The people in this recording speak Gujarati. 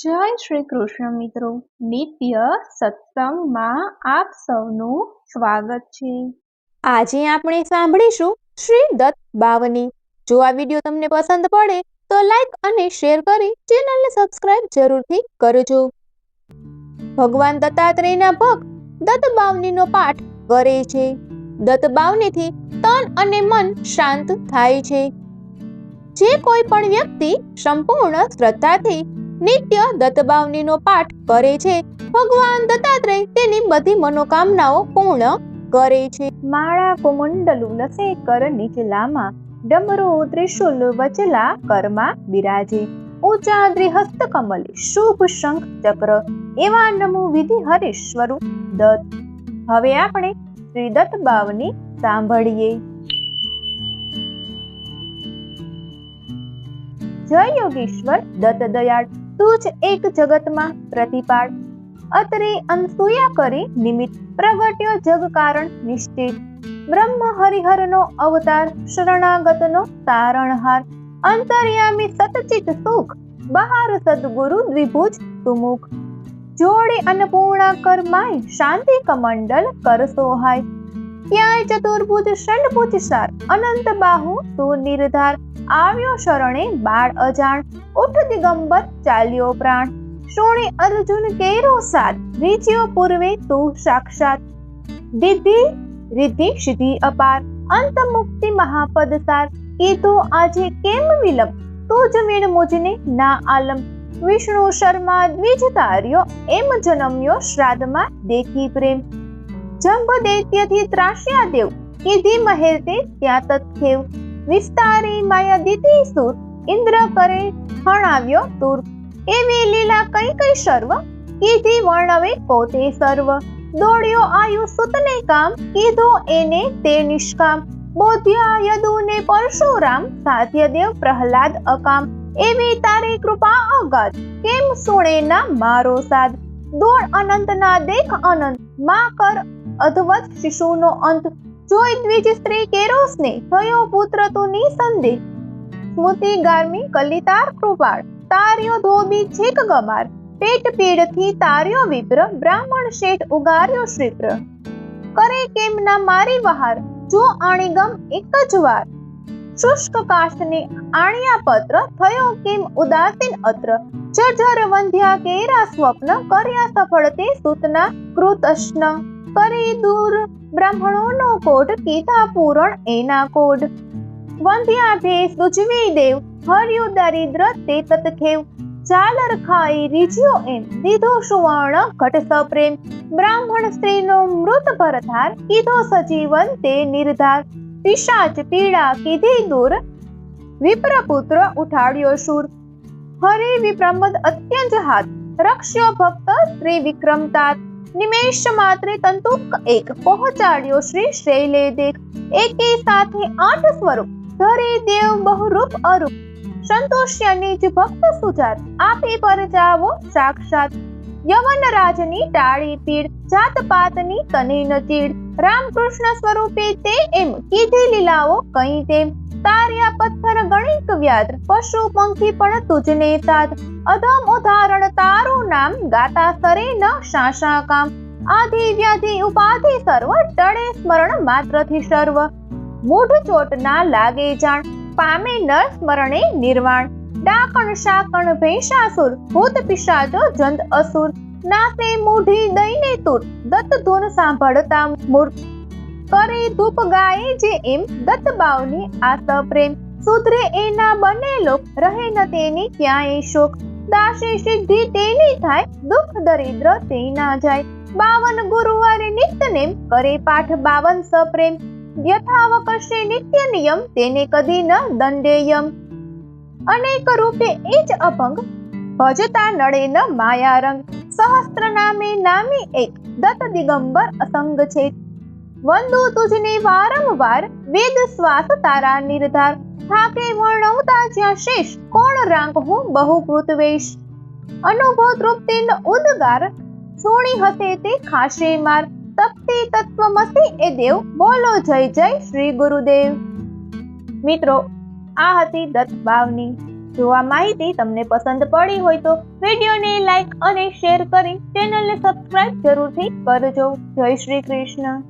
જય શ્રી કૃષ્ણ મિત્રો, નિત્ય સત્સંગમાં આપ સૌનું સ્વાગત છે। આજે આપણે સાંભળીશું શ્રી દત્ત બાવની। જો આ વિડીયો તમને પસંદ પડે તો લાઈક અને શેર કરી ચેનલને સબસ્ક્રાઇબ જરૂરથી કરજો। ભગવાન દત્તાત્રેયના ભક્ત દત્ત બાવનીનો પાઠ કરે છે। દત્ત બાવનીથી તન અને મન શાંત થાય છે। જે કોઈ પણ વ્યક્તિ સંપૂર્ણ શ્રદ્ધાથી નિત્ય દત્ત બાવનીનો પાઠ કરે છે, ભગવાન દત્તાત્રેય તેની બધી મનોકામનાઓ પૂર્ણ કરે છે। માળા કુમંડલુ લસેકર નીચલામાં, ડમરુ ત્રિશુલ વચલા કરમાં બિરાજે, ઊંચાદ્રી હસ્ત કમલે શુભ શંખ ચક્ર, એવા નમો વિધિ હરેશ્વરુ દત્ત। હવે આપણે શ્રી દત્ત બાવની સાંભળીએ। જય યોગેશ્વર દત્ત દયાળ, તું જ એક જગતમાં પ્રતિપાળ, અત્રે અનસૂયા કરી નિમિત્ત, પ્રગટ્યો જગ કારણ નિશ્ચિત, બ્રહ્મ હરિહરનો અવતાર, શરણાગતનો તારણહાર, અંતર્યામી સતચિત સુખ, બહાર સદગુરુ દ્વિભુજ તુમુખ, જોડી અન્નપૂર્ણા કર માય, શાંતિ કમંડલ કર સોહાય, ક્યાંય ચતુર્ભુજ ષંડભુજ સાર, અનંત બાહુ તું નિર્ધાર, આવ્યો શરણે બાળ અજાણ, ઉઠ દિગંબર ચાલ્યો પ્રાણ, શોણે અર્જુન કેરો સાથ, રીચ્યો પૂર્વે તું સાક્ષાત, દિદ્ધિ રિદ્ધિ સિદ્ધિ અપાર, અંત મુક્તિ મહાપદ સાર, કીધું આજે કેમ વિલંબ, તું જ વીણ મુજને ના આલમ, વિષ્ણુ શર્મા દ્વિજ તાર્યો, એમ જન્મ્યો શ્રાદ્ધમાં દેખી પ્રેમ, જંભ દૈત્યથી ત્રાસ્યા દેવ, કીધી મહેર તે ત્યાં તત્ખેવ, વિસ્તારી માયા દીધી સુર, ઇન્દ્ર કરે હણાવ્યો તુર, એવી લીલા કઈ કઈ સર્વ, કીધી વર્ણવે પોતે સર્વ, દોડ્યો આયુ સુતને કામ, કીધો એને તે નિષ્કામ, બોધ્યા યદુને પરશુરામ, સાધ્ય દેવ પ્રહલાદ અકામ, એવી તારી કૃપા અગાધ, કેમ સુણે ના મારો સાદ, દોડ અનંત ના દેખ અનંત, માં કર અધવત શિશુનો અંત, જોઈ દ્વિજ સ્ત્રી કેરો સ્નેહ, થયો પુત્ર તું નિસંદેહ, સ્મૃતિ ગાર્મી કલિતાર કૃપાળ, તાર્યો ધોબી છેક ગમાર, પેટ પીડથી તાર્યો વિપ્ર, બ્રાહ્મણ શેઠ ઉગાર્યો શ્રીપ્ર, કરે કેમ ના મારી વહાર, જો આણીગમ એક જ વાર, શુષ્ક કાષ્ઠને આણ્યા પત્ર, થયો કેમ ઉદાસીન અત્ર, જર્જર વંધ્યા કેરા સ્વપ્ન, કર્યા સફળ તે સૂતના કૃતશ્ન, કરી દૂર બ્રાહ્મણોનો કોઢ, કીધા પૂરણ એના કોઢ, વંધ્યા ભેસ દુજવી દેવ, હર્યું દરિદ્ર તે તત્ખેવ, ઝાલર ખાઈ રીઝ્યો એમ, દીધો સુવર્ણ ઘટ સપ્રેમ, બ્રાહ્મણ સ્ત્રીનો મૃત ભરધાર, કીધો સજીવન તે નિર્ધાર, પિશાચ પીડા કીધી દૂર, વિપ્રપુત્ર ઉઠાડ્યો શૂર, હરે વિપ્રમદ અત્યંત હાથ, રક્ષ્યો ભક્ત શ્રી વિક્રમતાત, નિમેષ માત્રે તંતુક એક, પહોંચાડ્યો શ્રી શૈલે દેખ, એકી સાથે 8 સ્વરૂપ, ધરે દેવ બહુરૂપ અરૂપ, સંતોષ્ય નિજ ભક્ત સુજાત, આપી પર જાવો સાક્ષાત, યવન રાજની ટાળી પીડ, જાત પાતની તને ન ચીડ, રામકૃષ્ણ સ્વરૂપે તે એમ, કીધી લીલાઓ કઈ તેમ, તાર્યા પથ્થર ગણિક વ્યાદ્ર, પશુ પંખી પણ તુજને સાધ, અધમ ઉદાહરણ તારું નામ, ગાતા સરે ન શાશા કામ, આધિ વ્યાધિ ઉપાધિ સર્વ, ટળે સ્મરણ માત્રથી સર્વ, મૂઢ ચોટ ના લાગે જાણ, પામે નર સ્મરણે નિર્વાણ, ડાકણ શાકણ ભૈષાસુર, ભૂત પિશાચો જંત અસુર, નાસે મૂઢી દઈને તુર, દત્ત ધૂન સાંભળતા મૂર્ખ, કરે ધૂપ ગાય જે એમ, દત્ત બાવની આ પ્રેમ, સુધરે એના બને લોક, રહે ન તેની ક્યાંય શોક, દાસી સિદ્ધિ તેની થાય, દુઃખ દરિદ્ર તે ના જાય, 52 ગુરુવારે નિત્ય નેમ, કરે પાઠ 52 સપ્રેમ, યથાવકશે નિત્ય નિયમ, તેને કદી ન દંડેયમ, અનેક રૂપે એ જ અભંગ, ભજતા નડે ન માયા રંગ, સહસ્ત્ર નામે નામી એક, દત્ત દિગંબર અસંગ છે, વંદુ તુજને વારંવાર, વેદ શ્વાસ તારા નિર્ધાર, થાકે વર્ણવતા જ્યાં શેષ, કોણ રાંક હું બહુકૃત વેશ, અનુભવ તૃપ્તિન ઉદ્ગાર, સોણી હસે તે ખાશે માર, તપતી તત્વમસી એ દેવ, બોલો જય જય શ્રી ગુરુદેવ। મિત્રો, આ હતી દત્ત બાવની। જો આ માહિતી તમને પસંદ પડી હોય તો વિડીયોને લાઈક અને શેર કરી ચેનલને સબસ્ક્રાઇબ જરૂરથી કરજો. જય શ્રી કૃષ્ણ.